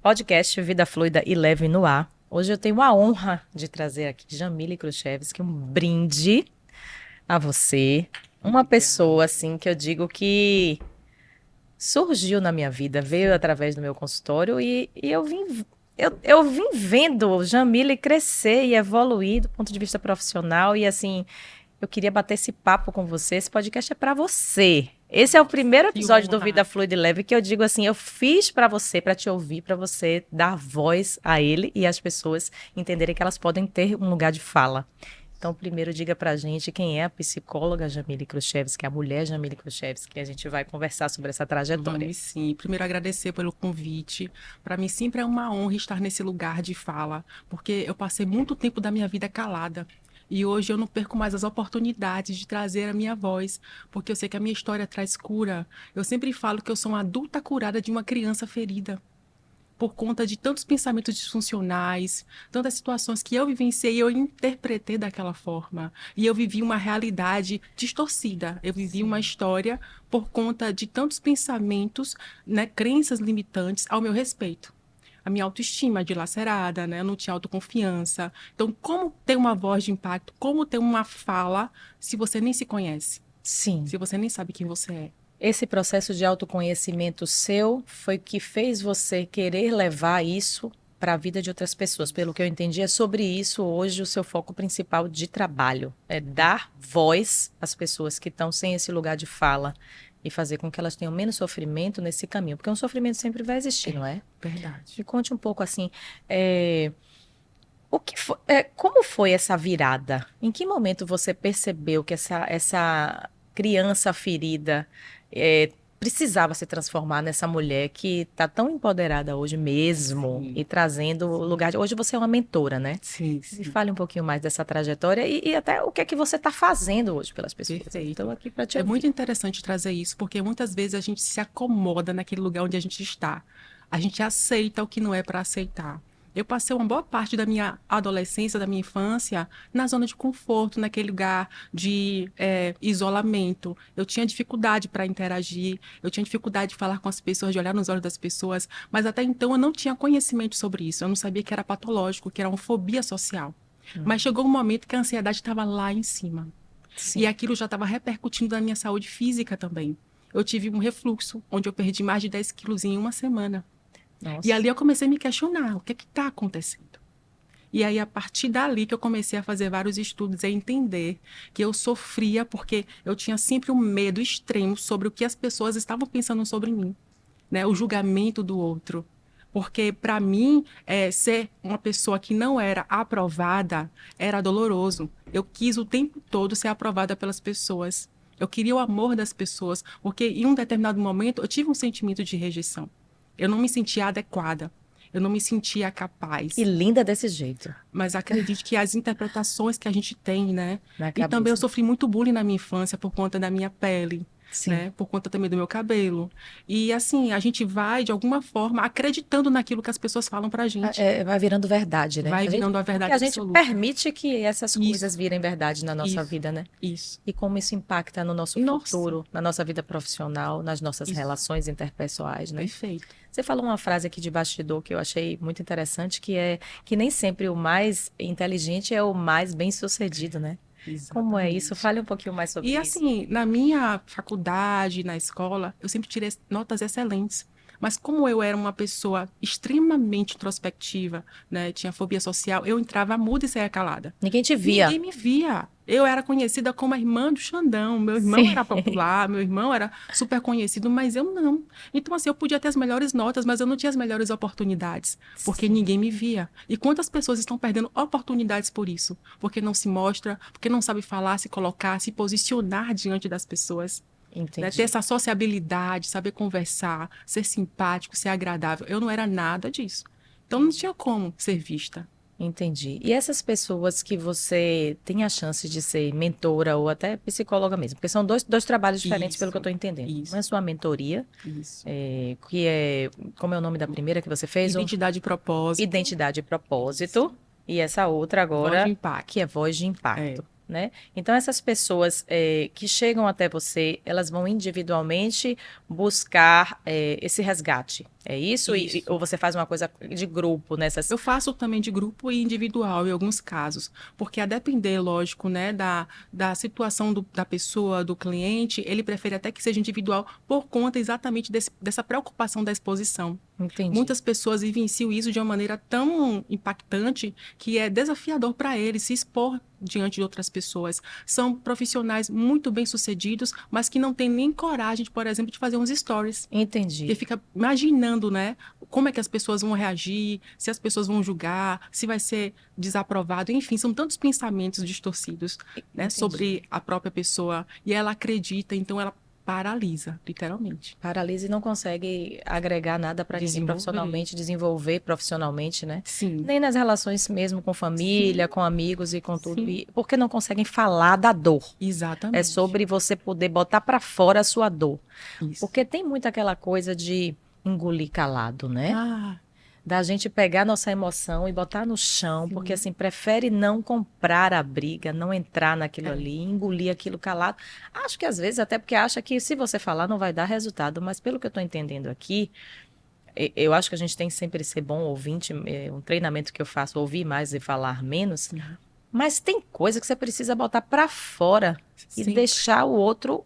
Podcast Vida Fluida e Leve no Ar. Hoje eu tenho a honra de trazer aqui Jamile Khrushchevsky, um brinde a você. Uma pessoa, assim, que eu digo que surgiu na minha vida, veio através do meu consultório e eu vim vendo Jamile crescer e evoluir do ponto de vista profissional e, assim, eu queria bater esse papo com você. Esse podcast é para você. Esse é o primeiro episódio do Vida Fluida e Leve que eu digo assim, eu fiz para você, para te ouvir, para você dar voz a ele e as pessoas entenderem que elas podem ter um lugar de fala. Então, primeiro diga pra gente quem é a psicóloga Jamile Khrushchevsky, a mulher Jamile Khrushchevsky, que a gente vai conversar sobre essa trajetória. Vamos sim. Primeiro, agradecer pelo convite. Para mim, sempre é uma honra estar nesse lugar de fala, porque eu passei muito tempo da minha vida calada. E hoje eu não perco mais as oportunidades de trazer a minha voz, porque eu sei que a minha história traz cura. Eu sempre falo que eu sou uma adulta curada de uma criança ferida, por conta de tantos pensamentos disfuncionais, tantas situações que eu vivenciei e eu interpretei daquela forma. E eu vivi uma realidade distorcida. Eu vivi uma história por conta de tantos pensamentos, né, crenças limitantes ao meu respeito. A minha autoestima dilacerada, né? Eu não tinha autoconfiança. Então, como ter uma voz de impacto? Como ter uma fala se você nem se conhece? Sim. Se você nem sabe quem você é? Esse processo de autoconhecimento seu foi que fez você querer levar isso para a vida de outras pessoas. Pelo que eu entendi, é sobre isso hoje o seu foco principal de trabalho. É dar voz às pessoas que estão sem esse lugar de fala e fazer com que elas tenham menos sofrimento nesse caminho. Porque um sofrimento sempre vai existir, não é? Verdade. Me conte um pouco assim, como foi essa virada? Em que momento você percebeu que essa criança ferida precisava se transformar nessa mulher que está tão empoderada hoje mesmo Sim. e trazendo o lugar de... Hoje você é uma mentora, né? Sim, Me sim. fale um pouquinho mais dessa trajetória e até o que é que você está fazendo hoje pelas pessoas. Perfeito. Estou aqui para te É ouvir. muito interessante trazer isso, porque muitas vezes a gente se acomoda naquele lugar onde a gente está. A gente aceita o que não é para aceitar. Eu passei uma boa parte da minha adolescência, da minha infância, na zona de conforto, naquele lugar de isolamento. Eu tinha dificuldade para interagir, eu tinha dificuldade de falar com as pessoas, de olhar nos olhos das pessoas, mas até então eu não tinha conhecimento sobre isso. Eu não sabia que era patológico, que era uma fobia social. Mas chegou um momento que a ansiedade estava lá em cima. Sim. E aquilo já estava repercutindo na minha saúde física também. Eu tive um refluxo, onde eu perdi mais de 10 quilos em uma semana. Nossa. E ali eu comecei a me questionar, o que está acontecendo? E aí, a partir dali que eu comecei a fazer vários estudos e entender que eu sofria porque eu tinha sempre um medo extremo sobre o que as pessoas estavam pensando sobre mim, né? O julgamento do outro. Porque, para mim, ser uma pessoa que não era aprovada era doloroso. Eu quis o tempo todo ser aprovada pelas pessoas. Eu queria o amor das pessoas, porque em um determinado momento eu tive um sentimento de rejeição. Eu não me sentia adequada. Eu não me sentia capaz. E linda desse jeito. Mas acredite que as interpretações que a gente tem, né? Na E também eu cabeça. sofri muito bullying na minha infância por conta da minha pele, Sim. né? Por conta também do meu cabelo. E assim, a gente vai, de alguma forma, acreditando naquilo que as pessoas falam pra gente. Vai virando verdade, né? Vai A gente, virando a porque verdade a gente absoluta. permite que essas coisas Isso, virem verdade na nossa isso, vida, né? isso. E como isso impacta no nosso Nossa. futuro, na nossa vida profissional, nas nossas Isso. relações interpessoais, né? Perfeito. Você falou uma frase aqui de bastidor que eu achei muito interessante, que é que nem sempre o mais inteligente é o mais bem-sucedido, né? Como é isso? Exatamente. Fale um pouquinho mais sobre E isso. assim, na minha faculdade, na escola, eu sempre tirei notas excelentes. Mas como eu era uma pessoa extremamente introspectiva, né, tinha fobia social, eu entrava muda e saía calada. Ninguém te via. Ninguém me via. Eu era conhecida como a irmã do Xandão. Meu irmão Sim. era popular, meu irmão era super conhecido, mas eu não. Então, assim, eu podia ter as melhores notas, mas eu não tinha as melhores oportunidades, porque ninguém me via. E quantas pessoas estão perdendo oportunidades por isso? Porque não se mostra, porque não sabe falar, se colocar, se posicionar diante das pessoas. Né? Entendi. Ter essa sociabilidade, saber conversar, ser simpático, ser agradável. Eu não era nada disso. Então, não tinha como ser vista. Entendi. E essas pessoas que você tem a chance de ser mentora ou até psicóloga mesmo, porque são dois trabalhos diferentes, pelo que eu estou entendendo. Isso. Uma é sua mentoria, Isso. que é, como é o nome da primeira que você fez? Identidade e propósito. Identidade e propósito. E essa outra agora, Voz de impacto. que é voz de impacto. né? Então, essas pessoas que chegam até você, elas vão individualmente buscar esse resgate. É isso? Isso. Ou você faz uma coisa de grupo nessas... Eu faço também de grupo e individual em alguns casos, porque a depender, lógico, né, da situação da pessoa, do cliente, ele prefere até que seja individual por conta exatamente dessa preocupação da exposição. Entendi. Muitas pessoas vivenciam isso de uma maneira tão impactante que é desafiador para eles se expor diante de outras pessoas. São profissionais muito bem-sucedidos, mas que não têm nem coragem, por exemplo, de fazer uns stories. Entendi. E fica imaginando, né, como é que as pessoas vão reagir, se as pessoas vão julgar, se vai ser desaprovado, enfim, são tantos pensamentos distorcidos, né, Entendi. sobre a própria pessoa, e ela acredita, então ela paralisa, literalmente. Paralisa e não consegue agregar nada para ninguém profissionalmente, desenvolver profissionalmente, né? Sim. Nem nas relações mesmo com família, Sim. com amigos e com tudo. Sim. Porque não conseguem falar da dor. Exatamente. É sobre você poder botar para fora a sua dor. Isso. Porque tem muito aquela coisa de engolir calado, né? Ah, Da gente pegar nossa emoção e botar no chão, porque assim, prefere não comprar a briga, não entrar naquilo ali, engolir aquilo calado. Acho que às vezes até porque acha que se você falar não vai dar resultado, mas pelo que eu estou entendendo aqui, eu acho que a gente tem que sempre ser bom ouvinte, um treinamento que eu faço, ouvir mais e falar menos, mas tem coisa que você precisa botar para fora e deixar o outro,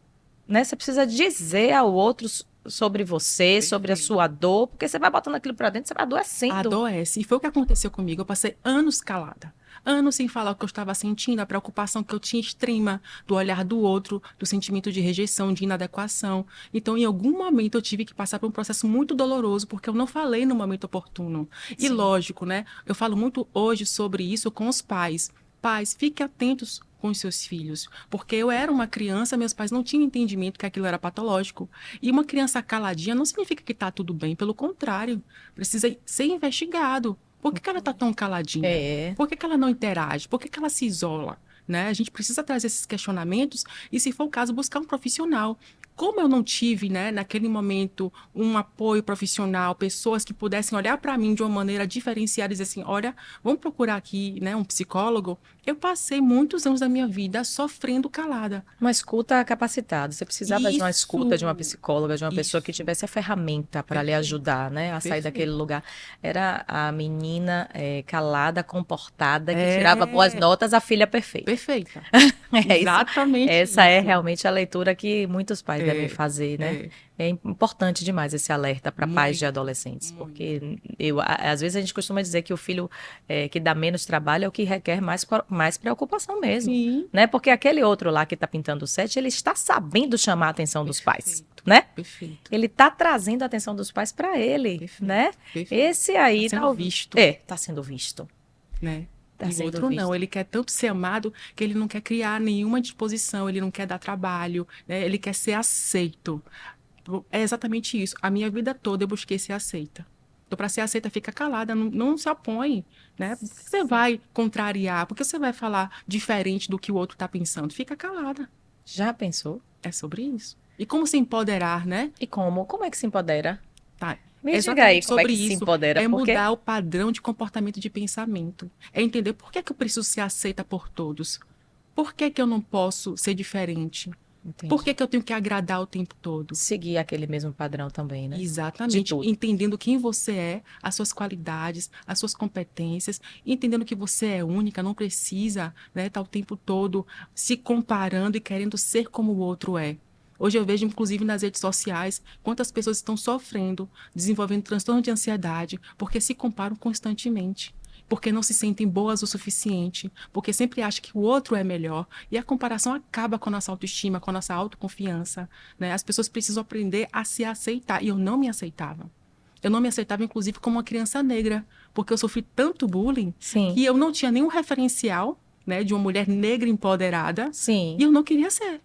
né? Você precisa dizer ao outro sobre você, sobre a sua dor, porque você vai botando aquilo pra dentro, você vai adoecendo. Adoece. E foi o que aconteceu comigo. Eu passei anos calada. Anos sem falar o que eu estava sentindo, a preocupação que eu tinha extrema do olhar do outro, do sentimento de rejeição, de inadequação. Então, em algum momento, eu tive que passar por um processo muito doloroso, porque eu não falei no momento oportuno. E lógico, né? Eu falo muito hoje sobre isso com os pais. Pais, fiquem atentos com os seus filhos, porque eu era uma criança, meus pais não tinham entendimento que aquilo era patológico. E uma criança caladinha não significa que está tudo bem, pelo contrário, precisa ser investigado. Por que ela está tão caladinha? Por que ela não interage? Por que ela se isola? Né? A gente precisa trazer esses questionamentos e, se for o caso, buscar um profissional. Como eu não tive, né, naquele momento, um apoio profissional, pessoas que pudessem olhar para mim de uma maneira diferenciada e dizer assim, olha, vamos procurar aqui, né, um psicólogo. Eu passei muitos anos da minha vida sofrendo calada. Uma escuta capacitada. Você precisava de uma escuta de uma psicóloga, de uma pessoa que tivesse a ferramenta para lhe ajudar, né, a sair daquele lugar. Era a menina calada, comportada, que tirava boas notas, a filha perfeita. Perfeita. Exatamente. Essa é realmente a leitura que muitos pais devem fazer, né? É importante demais esse alerta para pais de adolescentes, porque às vezes a gente costuma dizer que o filho que dá menos trabalho é o que requer mais preocupação mesmo, né? Porque aquele outro lá que está pintando o set, ele está sabendo chamar a atenção dos pais, né? Ele está trazendo a atenção dos pais para ele, né? Esse aí está sendo visto. Está sendo visto, né? E o outro não, ele quer tanto ser amado que ele não quer criar nenhuma disposição, ele não quer dar trabalho, né? Ele quer ser aceito. É exatamente isso. A minha vida toda eu busquei ser aceita. Então, para ser aceita, fica calada, não se opõe, né? Por que você vai contrariar? Por que você vai falar diferente do que o outro está pensando? Fica calada. Já pensou? É sobre isso. E como se empoderar, né? E como? Como é que se empodera? Tá. Me diga aí como é que se empodera. É mudar o padrão de comportamento de pensamento. É entender por que eu preciso ser aceita por todos. Por que eu não posso ser diferente? Entendi. Por que eu tenho que agradar o tempo todo? Seguir aquele mesmo padrão também, né? Exatamente. Entendendo quem você é, as suas qualidades, as suas competências, entendendo que você é única, não precisa, né, estar o tempo todo se comparando e querendo ser como o outro é. Hoje eu vejo, inclusive, nas redes sociais, quantas pessoas estão sofrendo, desenvolvendo transtorno de ansiedade, porque se comparam constantemente. Porque não se sentem boas o suficiente, porque sempre acham que o outro é melhor. E a comparação acaba com a nossa autoestima, com a nossa autoconfiança, né? As pessoas precisam aprender a se aceitar. E eu não me aceitava. Eu não me aceitava, inclusive, como uma criança negra, porque eu sofri tanto bullying que eu não tinha nenhum referencial, né, de uma mulher negra empoderada. Sim. E eu não queria ser.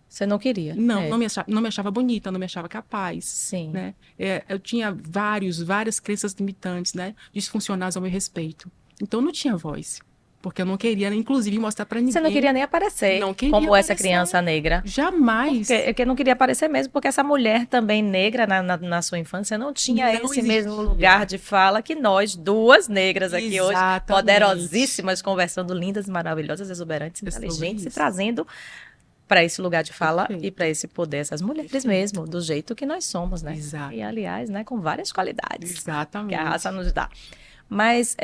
Você não queria? Não, não me achava bonita, não me achava capaz. Sim. Né? Eu tinha várias crenças limitantes, né, disfuncionais ao meu respeito. Então, não tinha voz. Porque eu não queria, inclusive, mostrar para ninguém. Você não queria nem aparecer Não queria como essa aparecer. criança negra. Jamais. Porque não queria aparecer mesmo, porque essa mulher também negra na sua infância não tinha Não esse existia. mesmo lugar de fala que nós, duas negras aqui hoje, Exatamente. poderosíssimas, conversando, lindas, maravilhosas, exuberantes, É sobre inteligentes, e isso. trazendo para esse lugar de fala Perfeito. e para esse poder essas mulheres Perfeito. mesmo, do jeito que nós somos, né? Exato. E, aliás, né, com várias qualidades que Exatamente. a raça nos dá. Mas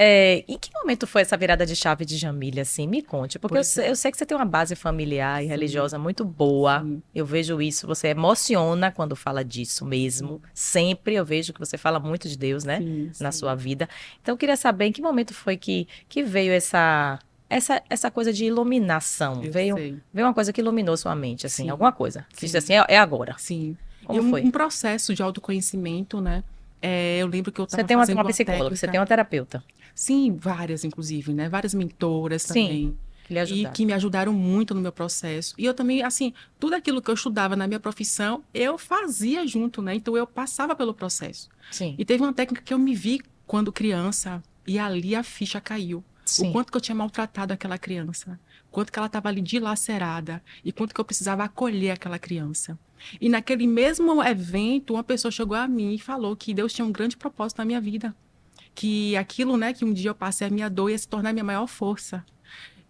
em que momento foi essa virada de chave de Jamília, assim? Me conte, porque Pois é. eu sei que você tem uma base familiar e Sim. religiosa muito boa. Sim. Eu vejo isso, você emociona quando fala disso mesmo. Sempre eu vejo que você fala muito de Deus, né? Sim, Na sim. sua vida. Então, eu queria saber em que momento foi que veio essa coisa de iluminação. Eu Veio sei. uma coisa que iluminou sua mente, assim, Sim. alguma coisa. Que Sim. disse assim, é agora. Sim. Como E foi? um processo de autoconhecimento, né? Eu lembro que eu Você estava tem fazendo uma psicóloga, você técnica. tem uma terapeuta. Sim, várias, inclusive, né? Várias mentoras Sim, também. que lhe E ajudaram. que me ajudaram muito no meu processo. E eu também, assim, tudo aquilo que eu estudava na minha profissão, eu fazia junto, né? Então eu passava pelo processo. Sim, E teve uma técnica que eu me vi quando criança, e ali a ficha caiu. O sim. quanto que eu tinha maltratado aquela criança, quanto que ela estava ali dilacerada, e quanto que eu precisava acolher aquela criança. E naquele mesmo evento, uma pessoa chegou a mim e falou que Deus tinha um grande propósito na minha vida. Que aquilo, né, que um dia eu passei a minha dor ia se tornar a minha maior força.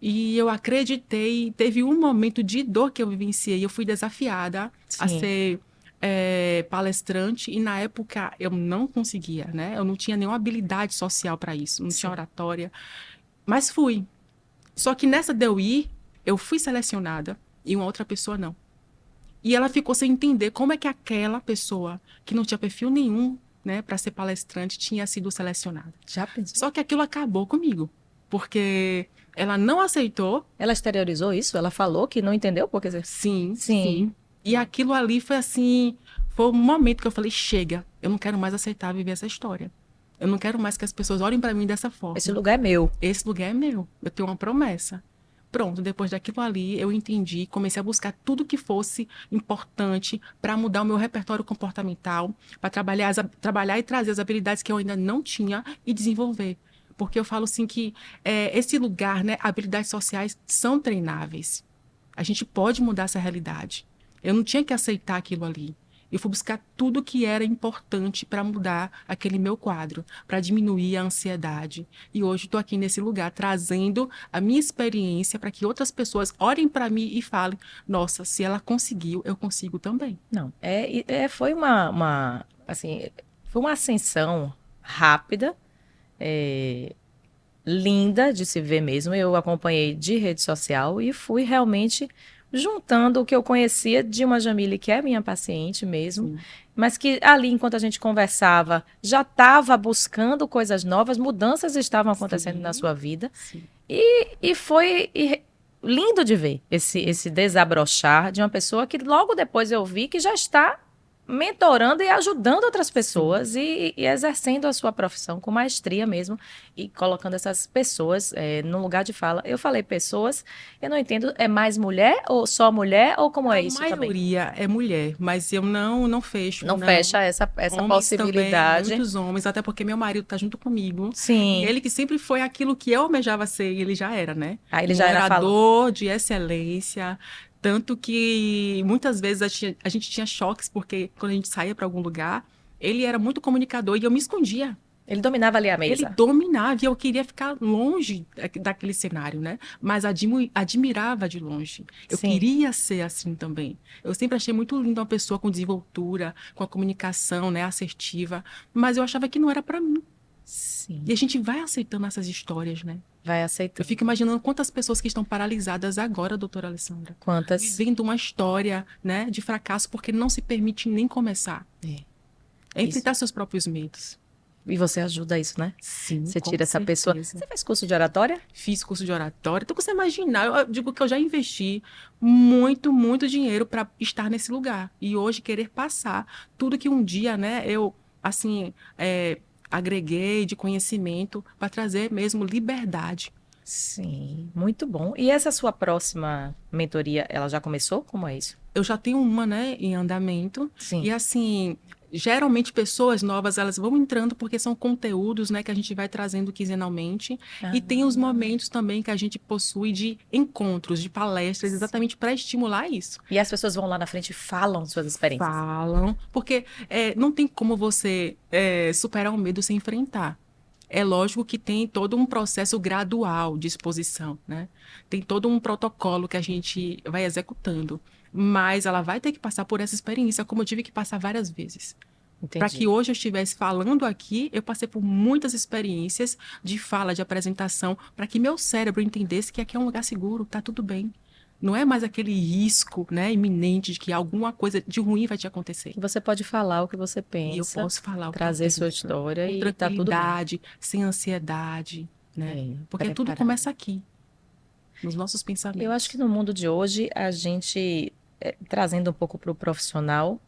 E eu acreditei, teve um momento de dor que eu vivenciei, eu fui desafiada a Sim. ser palestrante, e na época eu não conseguia, né? Eu não tinha nenhuma habilidade social para isso, não tinha Sim. oratória, mas fui. Só que nessa de eu ir, eu fui selecionada e uma outra pessoa não. E ela ficou sem entender como é que aquela pessoa que não tinha perfil nenhum, né, para ser palestrante, tinha sido selecionada. Já pensou? Só que aquilo acabou comigo, porque ela não aceitou. Ela exteriorizou isso? Ela falou que não entendeu? Porque... Sim, Sim. sim. E aquilo ali foi assim, foi um momento que eu falei, chega, eu não quero mais aceitar viver essa história. Eu não quero mais que as pessoas olhem para mim dessa forma. Esse lugar é meu. Esse lugar é meu. Eu tenho uma promessa. Pronto, depois daquilo ali, eu entendi, comecei a buscar tudo que fosse importante para mudar o meu repertório comportamental, para trabalhar e trazer as habilidades que eu ainda não tinha e desenvolver. Porque eu falo assim que esse lugar, né, habilidades sociais são treináveis. A gente pode mudar essa realidade. Eu não tinha que aceitar aquilo ali. Eu fui buscar tudo que era importante para mudar aquele meu quadro, para diminuir a ansiedade. E hoje estou aqui nesse lugar, trazendo a minha experiência para que outras pessoas olhem para mim e falem: nossa, se ela conseguiu, eu consigo também. Não, foi assim, foi uma ascensão rápida, linda de se ver mesmo. Eu acompanhei de rede social e fui realmente juntando o que eu conhecia de uma Jamile, que é minha paciente mesmo, Sim. mas que ali, enquanto a gente conversava, já estava buscando coisas novas, mudanças estavam acontecendo Sim. na sua vida. Sim. E foi lindo de ver esse desabrochar de uma pessoa que logo depois eu vi que já está mentorando e ajudando outras pessoas e exercendo a sua profissão com maestria mesmo e colocando essas pessoas no lugar de fala. Eu falei pessoas, eu não entendo, é mais mulher ou só mulher ou como é isso A também? maioria é mulher, mas eu não fecho. Não fecha essa Homens possibilidade. também, muitos homens, até porque meu marido está junto comigo. Sim. E ele que sempre foi aquilo que eu almejava ser, e ele já era, né? Aí ele já era orador de excelência. Tanto que muitas vezes a gente tinha choques, porque quando a gente saía para algum lugar, ele era muito comunicador e eu me escondia. Ele dominava ali a mesa. Ele dominava e eu queria ficar longe daquele cenário, né? Mas admirava de longe. Eu Sim. queria ser assim também. Eu sempre achei muito lindo uma pessoa com desenvoltura, com a comunicação, né, assertiva, mas eu achava que não era para mim. Sim. E a gente vai aceitando essas histórias, né? Vai aceitando. Eu fico imaginando quantas pessoas que estão paralisadas agora, doutora Alessandra. Quantas? Vivendo uma história, né, de fracasso porque não se permite nem começar. É enfrentar seus próprios medos. E você ajuda isso, né? Sim, você com tira essa pessoa. certeza. Você faz curso de oratória? Fiz curso de oratória. Então, você imaginar, eu digo que eu já investi muito, muito dinheiro para estar nesse lugar. E hoje querer passar tudo que um dia, né, eu, assim, agreguei de conhecimento para trazer mesmo liberdade. Sim, muito bom. E essa sua próxima mentoria, ela já começou? Como é isso? Eu já tenho uma, né, em andamento. Sim. E assim, geralmente pessoas novas, elas vão entrando porque são conteúdos, né, que a gente vai trazendo quinzenalmente. E tem os momentos também que a gente possui de encontros, de palestras, exatamente para estimular isso. E as pessoas vão lá na frente e falam suas experiências. Falam, porque não tem como você superar o medo sem enfrentar. É lógico que tem todo um processo gradual de exposição, né? Tem todo um protocolo que a gente vai executando, mas ela vai ter que passar por essa experiência, como eu tive que passar várias vezes. Para que Entendi. hoje eu estivesse falando aqui, eu passei por muitas experiências de fala, de apresentação, para que meu cérebro entendesse que aqui é um lugar seguro, tá tudo bem. Não é mais aquele risco, né, iminente de que alguma coisa de ruim vai te acontecer. Que você pode falar o que você E eu pensa, posso falar o que eu trazer sua penso, história com e tá tudo bem. tranquilidade, sem ansiedade, né? Porque tudo Preparado. começa aqui, nos nossos pensamentos. Eu acho que no mundo de hoje, a gente, trazendo um pouco para o profissional,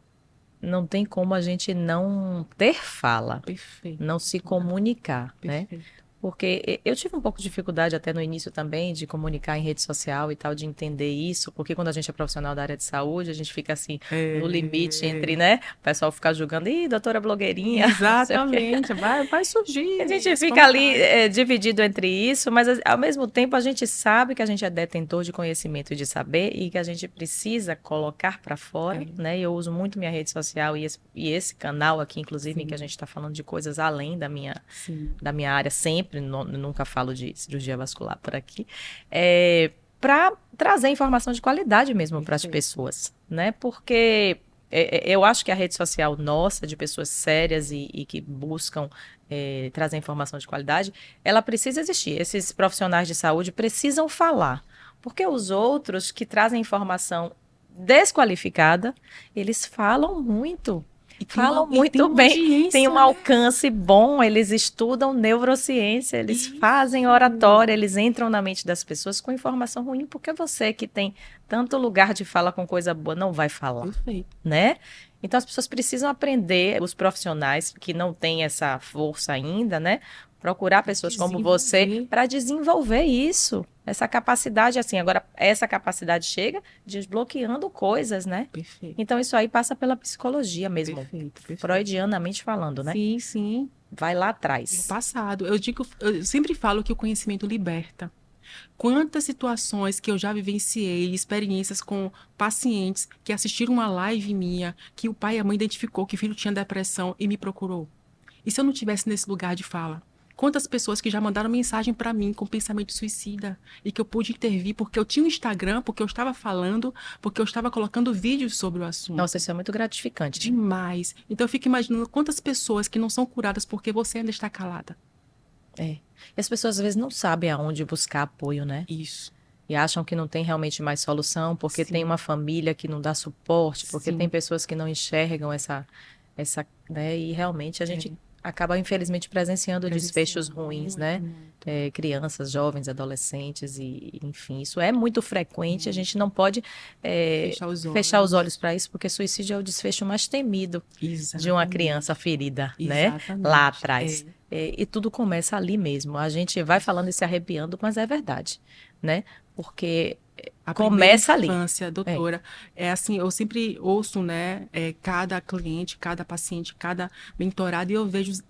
não tem como a gente não ter fala, Perfeito, não se comunicar, né? perfeito. Porque eu tive um pouco de dificuldade até no início também de comunicar em rede social e tal, de entender isso, porque quando a gente é profissional da área de saúde, a gente fica assim, no limite entre, né? O pessoal fica julgando, ih, doutora blogueirinha, não sei o quê. Exatamente, vai surgir. A gente esse fica ali comentário. dividido entre isso, mas ao mesmo tempo a gente sabe que a gente é detentor de conhecimento e de saber e que a gente precisa colocar para fora, né? Eu uso muito minha rede social e esse canal aqui, inclusive, em que a gente está falando de coisas além Sim. da minha área, sempre, nunca falo de cirurgia vascular por aqui, para trazer informação de qualidade mesmo para as pessoas, né? Porque eu acho que a rede social nossa, de pessoas sérias e que buscam trazer informação de qualidade, ela precisa existir. Esses profissionais de saúde precisam falar, porque os outros que trazem informação desqualificada, eles falam muito. Falam muito bem, tem um alcance bom, eles estudam neurociência, eles fazem oratória, eles entram na mente das pessoas com informação ruim, porque você que tem tanto lugar de fala com coisa boa não vai falar, Perfeito. né? Então as pessoas precisam aprender, os profissionais que não têm essa força ainda, né? Procurar pessoas como você para desenvolver isso, essa capacidade assim. Agora, essa capacidade chega desbloqueando coisas, né? Perfeito. Então, isso aí passa pela psicologia mesmo, Perfeito. freudianamente falando, né? Sim, sim. Vai lá No atrás. passado, eu sempre falo que o conhecimento liberta. Quantas situações que eu já vivenciei, experiências com pacientes que assistiram uma live minha, que o pai e a mãe identificou que o filho tinha depressão e me procurou. E se eu não tivesse nesse lugar de fala? Quantas pessoas que já mandaram mensagem para mim com pensamento suicida e que eu pude intervir porque eu tinha um Instagram, porque eu estava falando, porque eu estava colocando vídeos sobre o assunto. Nossa, isso é muito gratificante. Demais. Então eu fico imaginando quantas pessoas que não são curadas porque você ainda está calada. E as pessoas às vezes não sabem aonde buscar apoio, né? Isso. E acham que não tem realmente mais solução, porque tem uma família que não dá suporte, porque tem pessoas que não enxergam essa, né? E realmente a gente acaba, infelizmente, presenciando desfechos ruins, né? Crianças, jovens, adolescentes, e enfim, isso é muito frequente. A gente não pode fechar os olhos para isso, porque suicídio é o desfecho mais temido de uma criança ferida, né? Lá atrás. E tudo começa ali mesmo. A gente vai falando e se arrepiando, mas é verdade, né? Porque começa ali. Infância, doutora, é assim, eu sempre ouço, né, cada cliente, cada paciente, cada mentorado, e eu vejo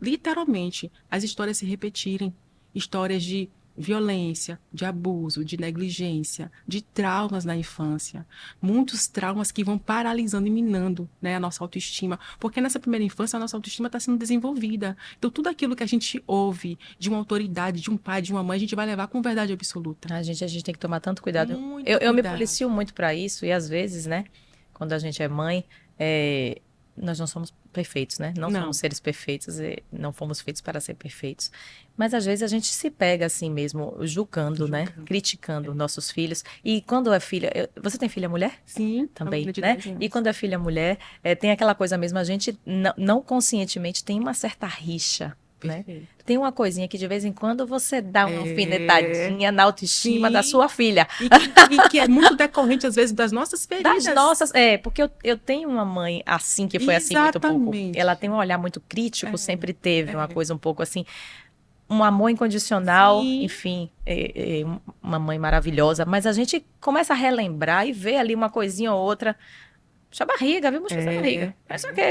literalmente as histórias se repetirem, histórias de violência, de abuso, de negligência, de traumas na infância, muitos traumas que vão paralisando e minando, né, a nossa autoestima, porque nessa primeira infância a nossa autoestima está sendo desenvolvida. Então tudo aquilo que a gente ouve de uma autoridade, de um pai, de uma mãe, a gente vai levar com verdade absoluta. A gente tem que tomar tanto cuidado. Eu me policio muito para isso e às vezes, né, quando a gente é mãe, nós não somos perfeitos, né? Não somos seres perfeitos, não fomos feitos para ser perfeitos. Mas às vezes a gente se pega assim mesmo, julgando, né? Criticando nossos filhos. E quando é filha... Você tem filha mulher? Sim. Também, né? E quando é filha mulher, tem aquela coisa mesmo, a gente não conscientemente tem uma certa rixa, né? Tem uma coisinha que de vez em quando você dá uma alfinetadinha na autoestima da sua filha. E que é muito decorrente, às vezes, das nossas feridas. Das nossas, porque eu tenho uma mãe assim, que foi assim muito pouco. Ela tem um olhar muito crítico, sempre teve uma coisa um pouco assim, um amor incondicional, enfim, uma mãe maravilhosa. Mas a gente começa a relembrar e ver ali uma coisinha ou outra. Puxa a barriga, viu? Puxa essa barriga. É, É só que,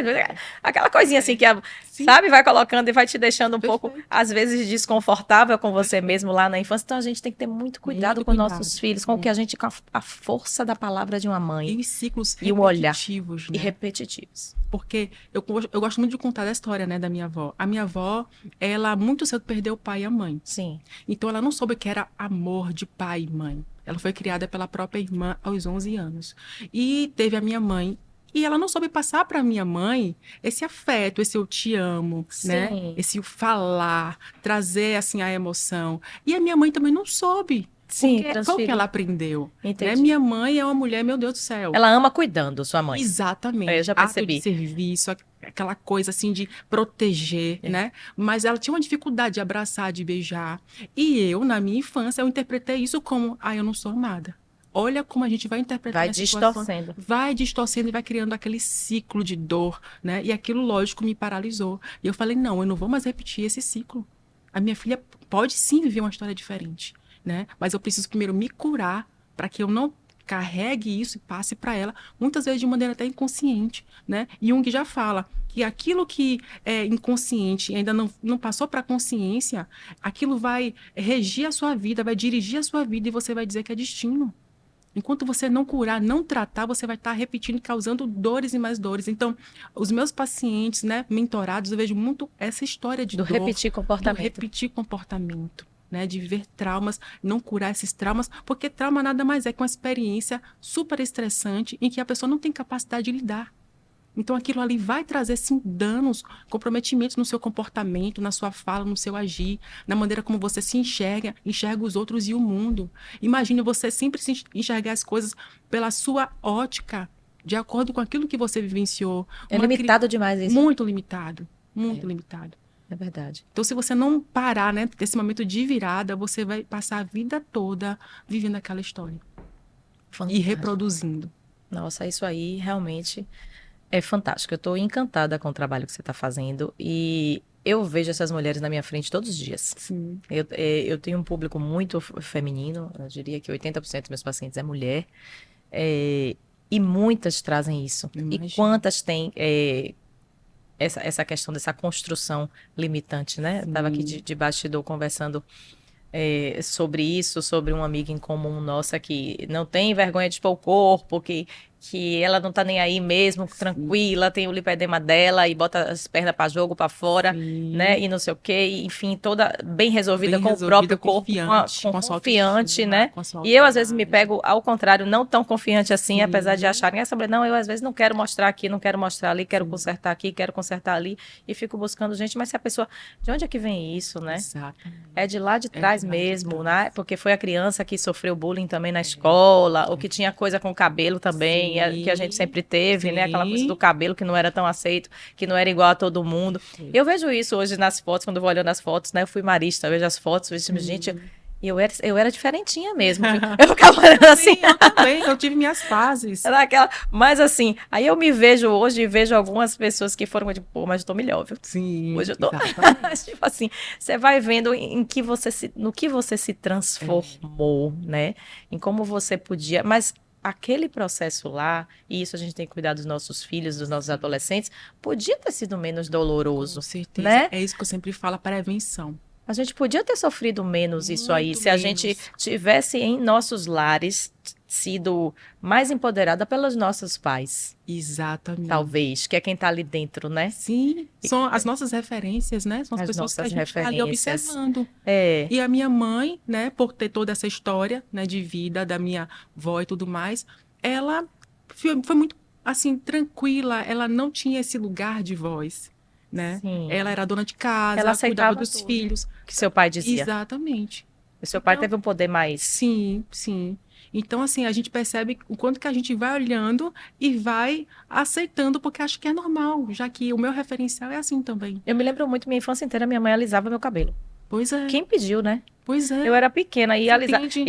aquela coisinha assim que, sim, sabe, vai colocando e vai te deixando um pouco, perfeito. às vezes, desconfortável com você mesmo lá na infância. Então a gente tem que ter muito cuidado Muito com nossos cuidado. filhos, com o que a gente, com a força da palavra de uma E mãe os ciclos e o olhar repetitivos, e né? repetitivos. Porque eu gosto muito de contar da história, né, da minha avó. A minha avó, ela muito cedo perdeu o pai e a mãe. Sim, Então ela não soube o que era amor de pai e mãe. Ela foi criada pela própria irmã aos 11 anos. E teve a minha mãe. E ela não soube passar para minha mãe esse afeto, esse eu te amo, né? sim, Esse falar, trazer assim a emoção. E a minha mãe também não soube, sim, porque foi o que ela transferir. aprendeu, né? Entendi. Minha mãe é uma mulher, meu Deus do céu. Ela ama cuidando, sua mãe. Eu Exatamente. já Ato de percebi. serviço, aquela coisa assim de proteger, É. né? Mas ela tinha uma dificuldade de abraçar, de beijar. E eu, na minha infância, eu interpretei isso como, eu não sou amada. Olha como a gente vai interpretando Vai as situações, distorcendo. vai distorcendo e vai criando aquele ciclo de dor, né? E aquilo, lógico, me paralisou. E eu falei, não, eu não vou mais repetir esse ciclo. A minha filha pode sim viver uma história diferente, né? Mas eu preciso primeiro me curar para que eu não carregue isso e passe para ela, muitas vezes de maneira até inconsciente, né? Jung já fala que aquilo que é inconsciente e ainda não passou para a consciência, aquilo vai regir a sua vida, vai dirigir a sua vida e você vai dizer que é destino. Enquanto você não curar, não tratar, você vai estar repetindo, causando dores e mais dores. Então, os meus pacientes, né, mentorados, eu vejo muito essa história de Do dor, repetir do comportamento. repetir comportamento, né, de viver traumas, não curar esses traumas, porque trauma nada mais é que uma experiência super estressante em que a pessoa não tem capacidade de lidar. Então, aquilo ali vai trazer, sim, danos, comprometimentos no seu comportamento, na sua fala, no seu agir, na maneira como você se enxerga, enxerga os outros e o mundo. Imagine você sempre se enxergar as coisas pela sua ótica, de acordo com aquilo que você vivenciou. É limitado demais isso. Muito limitado, muito limitado. É verdade. Então, se você não parar, né, desse momento de virada, você vai passar a vida toda vivendo aquela história e Fantástico. reproduzindo. Nossa, isso aí realmente é fantástico. Eu estou encantada com o trabalho que você está fazendo e eu vejo essas mulheres na minha frente todos os dias. Sim. Eu tenho um público muito feminino, eu diria que 80% dos meus pacientes é mulher, e muitas trazem isso. E Imagino. quantas têm essa questão dessa construção limitante, né? Eu estava aqui de bastidor conversando sobre isso, sobre uma amiga em comum nossa que não tem vergonha de expor o corpo, que ela não tá nem aí mesmo, tranquila, tem o lipedema dela e bota as pernas para jogo, para fora, Sim. né? E não sei o quê, enfim, toda bem resolvida Bem com resolvida, o próprio corpo, confiante, com com a sua confiante, autoestima, né? com a sua E eu às vezes me autoimagem. pego ao contrário, não tão confiante assim, Sim. apesar de acharem essa mulher, não, eu às vezes não quero mostrar aqui, não quero mostrar ali, quero consertar aqui, quero consertar ali e fico buscando gente, mas se a pessoa, de onde é que vem isso, né? Exatamente. É de lá de de trás lá de mesmo, trás. né? Porque foi a criança que sofreu bullying também na escola, ou que tinha coisa com o cabelo também, Sim. que a gente sempre teve, né? Aquela coisa Sim. do cabelo que não era tão aceito, que não era igual a todo mundo. Eu vejo isso hoje nas fotos, quando eu vou olhando as fotos, né? Eu fui marista, eu vejo as fotos, vejo, gente, eu era diferentinha mesmo. Eu ficava olhando assim. Sim, eu também, eu tive minhas fases. Era aquela, mas assim, aí eu me vejo hoje e vejo algumas pessoas que foram tipo, pô, mas eu tô melhor, viu? Sim, Hoje eu tô. exatamente. Tipo assim, você vai vendo no que você se transformou, né? Em como você podia. Mas aquele processo lá, e isso a gente tem que cuidar dos nossos filhos, dos nossos adolescentes, podia ter sido menos doloroso, Com certeza. né? É isso que eu sempre falo, a prevenção. A gente podia ter sofrido menos isso aí, Muito se a menos. gente tivesse em nossos lares sido mais empoderada pelos nossos pais, Exatamente. talvez, que é quem tá ali dentro, né? Sim, são as nossas referências, né? São as As pessoas que a nossas gente está ali referências. observando. É, E a minha mãe, né, por ter toda essa história, né, de vida da minha avó e tudo mais, ela foi muito, assim, tranquila. Ela não tinha esse lugar de voz, né? sim. Ela era dona de casa, Ela ela cuidava aceitava dos tudo. filhos. Que seu pai dizia. Exatamente. O seu pai Então, teve um poder mais. sim, sim. Então, assim, a gente percebe o quanto que a gente vai olhando e vai aceitando, porque acho que é normal, já que o meu referencial é assim também. Eu me lembro muito, minha infância inteira, minha mãe alisava meu cabelo. Pois é, Quem pediu, né? pois Eu é. era pequena Você entende?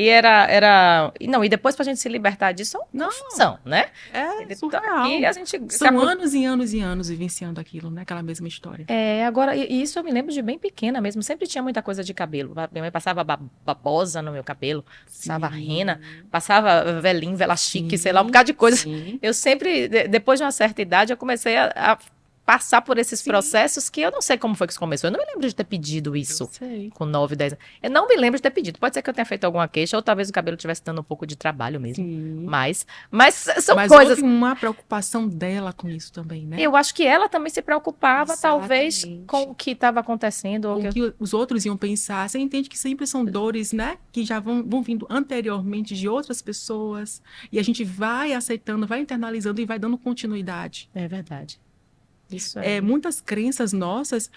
não, e depois pra gente se libertar disso é uma Não, confusão, né? é Ele tá aqui, surreal. a gente se São anos e anos e anos vivenciando aquilo, né? Aquela mesma história. agora, e isso eu me lembro de bem pequena mesmo. Sempre tinha muita coisa de cabelo. Minha mãe passava babosa no meu cabelo, passava rena, Sim, passava velinho, vela chique, sei lá, um sim, bocado de coisa. sim, Eu sempre, depois de uma certa idade, eu comecei a passar por esses sim. processos que eu não sei como foi que isso começou. Eu não me lembro de ter pedido Eu isso sei. com 9, 10 anos. Eu não me lembro de ter pedido. Pode ser que eu tenha feito alguma queixa, ou talvez o cabelo estivesse dando um pouco de trabalho mesmo. Sim. Mas são Mas houve coisas. uma preocupação dela com isso também, né? Eu acho que ela também se preocupava, talvez, com Exatamente. o que estava acontecendo. Ou Com o que eu... que os outros iam pensar. Você entende que sempre são dores, né? Que já vão vindo anteriormente de outras pessoas. E a gente vai aceitando, vai internalizando e vai dando continuidade. É verdade. Isso É, aí. muitas crenças nossas,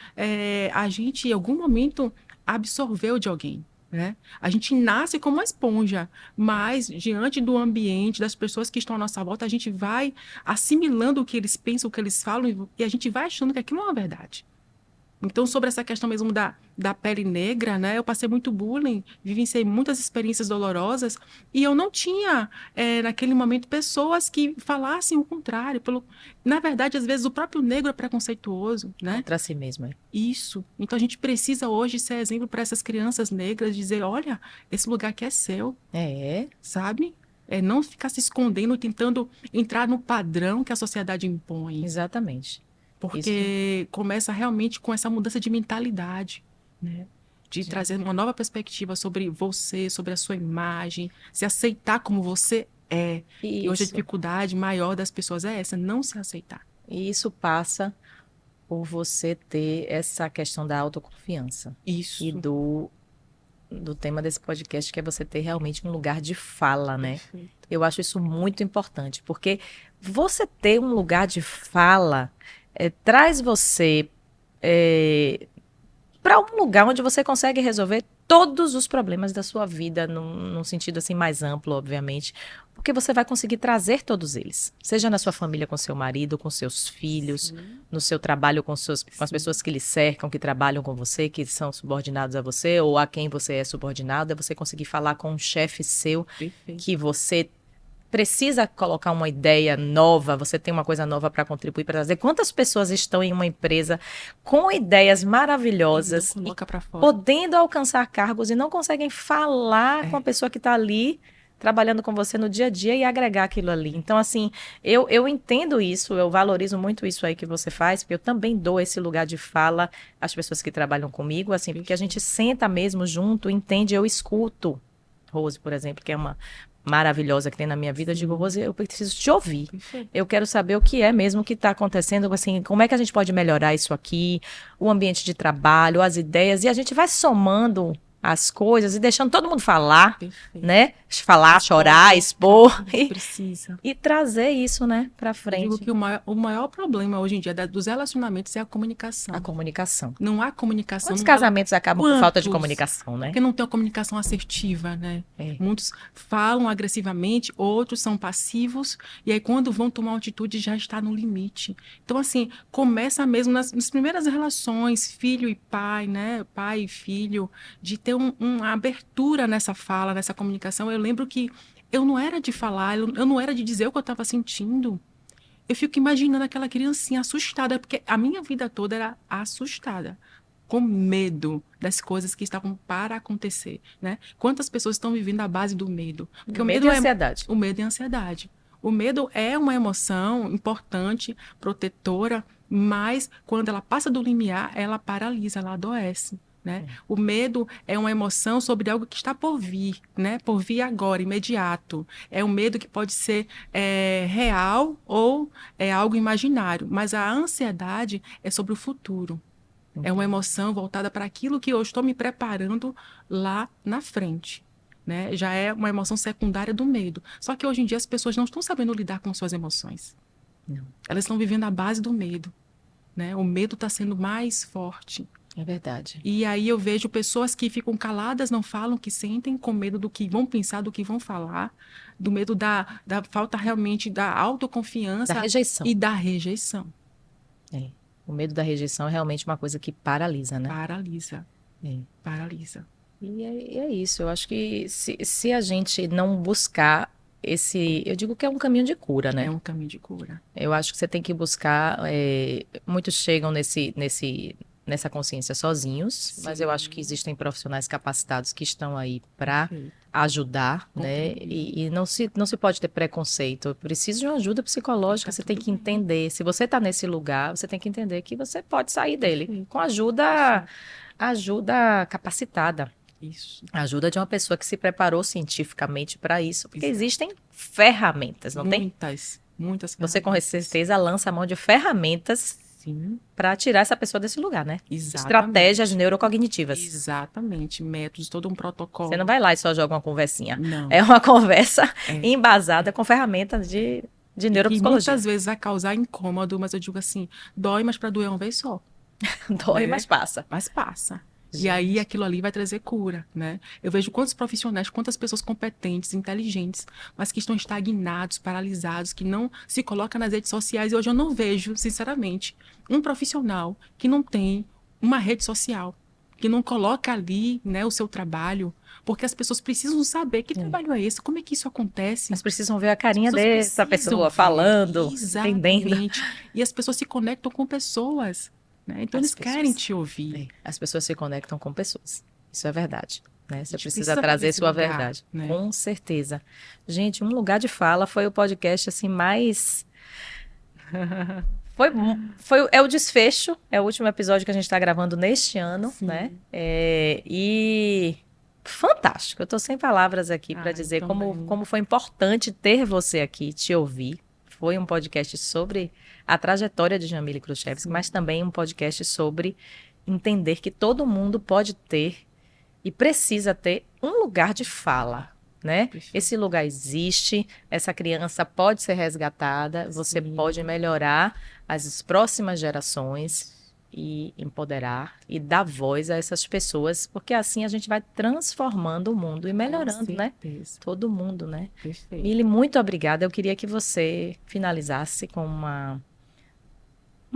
a gente em algum momento absorveu de alguém. Né? A gente nasce como uma esponja, mas diante do ambiente, das pessoas que estão à nossa volta, a gente vai assimilando o que eles pensam, o que eles falam, e a gente vai achando que aquilo não é verdade. Então, sobre essa questão mesmo da pele negra, né? Eu passei muito bullying, vivenciei muitas experiências dolorosas e eu não tinha, naquele momento, pessoas que falassem o contrário. Na verdade, às vezes, o próprio negro é preconceituoso, né? Contra si mesmo. É. Isso. Então, a gente precisa hoje ser exemplo para essas crianças negras, dizer, olha, esse lugar aqui é seu, É, sabe? É não ficar se escondendo, tentando entrar no padrão que a sociedade impõe, exatamente. Isso, porque começa realmente com essa mudança de mentalidade, né? De trazer uma nova perspectiva sobre você, sobre a sua imagem, se aceitar como você é. Que hoje a isso. dificuldade maior das pessoas é essa, não se aceitar. E isso passa por você ter essa questão da autoconfiança. E Isso. do tema desse podcast, que é você ter realmente um lugar de fala, né? Perfeito. Eu acho isso muito importante, porque você ter um lugar de fala traz você para um lugar onde você consegue resolver todos os problemas da sua vida, num sentido assim mais amplo, obviamente, porque você vai conseguir trazer todos eles, seja na sua família com seu marido, com seus filhos, Sim, no seu trabalho com as sim. pessoas que lhe cercam, que trabalham com você, que são subordinados a você ou a quem você é subordinado, é você conseguir falar com um chefe seu Perfeito. que você precisa colocar uma ideia nova, você tem uma coisa nova para contribuir, para trazer. Quantas pessoas estão em uma empresa com ideias E não maravilhosas e coloca para fora. podendo alcançar cargos e não conseguem falar com a É. pessoa que está ali trabalhando com você no dia a dia e agregar aquilo ali. Então, assim, eu entendo isso, eu valorizo muito isso aí que você faz, porque eu também dou esse lugar de fala às pessoas que trabalham comigo, assim, porque a gente senta mesmo junto, entende, eu escuto. Rose, por exemplo, que é uma maravilhosa que tem na minha vida, eu digo, Rose, eu preciso te ouvir. Perfeito. Eu quero saber o que é mesmo que está acontecendo, assim, como é que a gente pode melhorar isso aqui, o ambiente de trabalho, as ideias, e a gente vai somando as coisas e deixando todo mundo falar, Perfeito. né? Falar, chorar, expor Precisa. e trazer isso, né, para Eu digo frente. que o maior problema hoje em dia dos relacionamentos é a comunicação. A comunicação. Não há comunicação. Quantos Não casamentos acabam por falta de Quantos? comunicação, né? Porque não tem uma comunicação assertiva, né? É. Muitos falam agressivamente, outros são passivos, e aí quando vão tomar uma atitude já está no limite. Então, assim, começa mesmo nas primeiras relações, filho e pai, né? Pai e filho, de ter uma abertura nessa fala, nessa comunicação. Eu lembro que eu não era de falar, eu não era de dizer o que eu estava sentindo. Eu fico imaginando aquela criancinha assustada, porque a minha vida toda era assustada, com medo das coisas que estavam para acontecer, né? Quantas pessoas estão vivendo à base do medo? Porque o Medo medo e é ansiedade. o medo e a ansiedade. O medo é uma emoção importante, protetora, mas quando ela passa do limiar, ela paralisa, ela adoece. Né? O medo é uma emoção sobre algo que está por vir, né? Por vir agora, imediato. É um medo que pode ser real ou algo imaginário, mas a ansiedade é sobre o futuro. É uma emoção voltada para aquilo que eu estou me preparando lá na frente. Né? Já é uma emoção secundária do medo. Só que hoje em dia as pessoas não estão sabendo lidar com suas emoções. Não. Elas estão vivendo à base do medo. Né? O medo está sendo mais forte. É verdade. E aí eu vejo pessoas que ficam caladas, não falam o que sentem, com medo do que vão pensar, do que vão falar, do medo da falta realmente da autoconfiança Da rejeição. e da rejeição. É. O medo da rejeição é realmente uma coisa que paralisa, né? Paralisa. É. Paralisa. E é isso. Eu acho que se a gente não buscar eu digo que é um caminho de cura, É né? um caminho de cura. Eu acho que você tem que buscar. Muitos chegam nessa consciência sozinhos, mas eu acho que Sim. existem profissionais capacitados que estão aí para Perfeito. ajudar, né? Compreender. E não se pode ter preconceito. Eu preciso de uma ajuda E psicológica, tá você tem tudo que bem. entender. Se você está nesse lugar, você tem que entender que você pode sair dele Perfeito. com ajuda, Perfeito. ajuda capacitada. Isso. A ajuda de uma pessoa que se preparou cientificamente para isso, porque Exato. existem ferramentas, não tem? Muitas Você com ferramentas. certeza lança a mão de ferramentas Sim, para tirar essa pessoa desse lugar, né? Estratégias exatamente. neurocognitivas. Exatamente. Métodos, todo um Você não protocolo. vai lá e só joga uma conversinha. Não. É uma conversa É. embasada com ferramentas de E que neuropsicologia. muitas vezes vai causar incômodo, mas eu digo assim, dói, mas para doer uma vez só, Dói, né? mas passa. Mas passa. E aí Gente, aquilo ali vai trazer cura, né? Eu vejo quantos profissionais, quantas pessoas competentes, inteligentes, mas que estão estagnados, paralisados, que não se colocam nas redes sociais. E hoje eu não vejo, sinceramente, um profissional que não tem uma rede social, que não coloca ali, né, o seu trabalho, porque as pessoas precisam saber que é. trabalho é esse, como é que isso acontece. Mas precisam ver a As carinha pessoas dessa precisam pessoa ver, falando, entendendo. exatamente. E as pessoas se conectam com pessoas, né? Então As eles querem pessoas. te ouvir. As pessoas se conectam com pessoas. Isso é verdade, né? A Você gente precisa precisa estar trazer nesse sua lugar, verdade. né? Com certeza. Gente, um lugar de fala foi o podcast assim mais é o desfecho, é o último episódio que a gente está gravando neste ano, né? Sim. E fantástico. Eu tô sem palavras aqui para Ah, eu dizer como, também. como foi importante ter você aqui, te ouvir. Foi um podcast sobre a trajetória de Jamile Khrushchevsky, Sim. mas também um podcast sobre entender que todo mundo pode ter e precisa ter um lugar de fala, né? Perfeito. Esse lugar existe, essa criança pode ser resgatada, você Sim. pode melhorar as próximas gerações e empoderar e dar voz a essas pessoas, porque assim a gente vai transformando o mundo e melhorando, Com né? certeza. Todo mundo, né? Perfeito. Mili, muito obrigada. Eu queria que você finalizasse com uma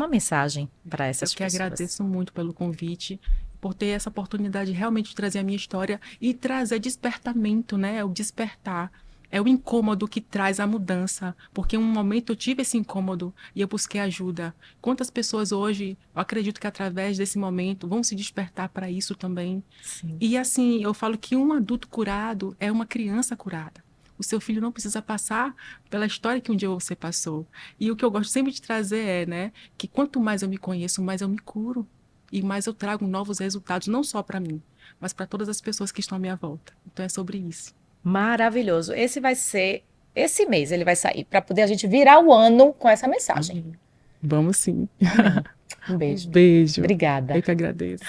mensagem para Eu essas que pessoas. agradeço muito pelo convite, por ter essa oportunidade realmente de trazer a minha história e trazer despertamento, né? O despertar. É o incômodo que traz a mudança, porque em um momento eu tive esse incômodo e eu busquei ajuda. Quantas pessoas hoje, eu acredito que através desse momento vão se despertar para isso também. Sim. E assim, eu falo que um adulto curado é uma criança curada. O seu filho não precisa passar pela história que um dia você passou. E o que eu gosto sempre de trazer é, né, que quanto mais eu me conheço, mais eu me curo e mais eu trago novos resultados, não só para mim, mas para todas as pessoas que estão à minha volta. Então é sobre isso. Maravilhoso. Esse vai ser esse mês, ele vai sair para poder a gente virar o ano com essa mensagem. Amém. Vamos sim. Amém. Um Um beijo. beijo. Obrigada. Eu que agradeço.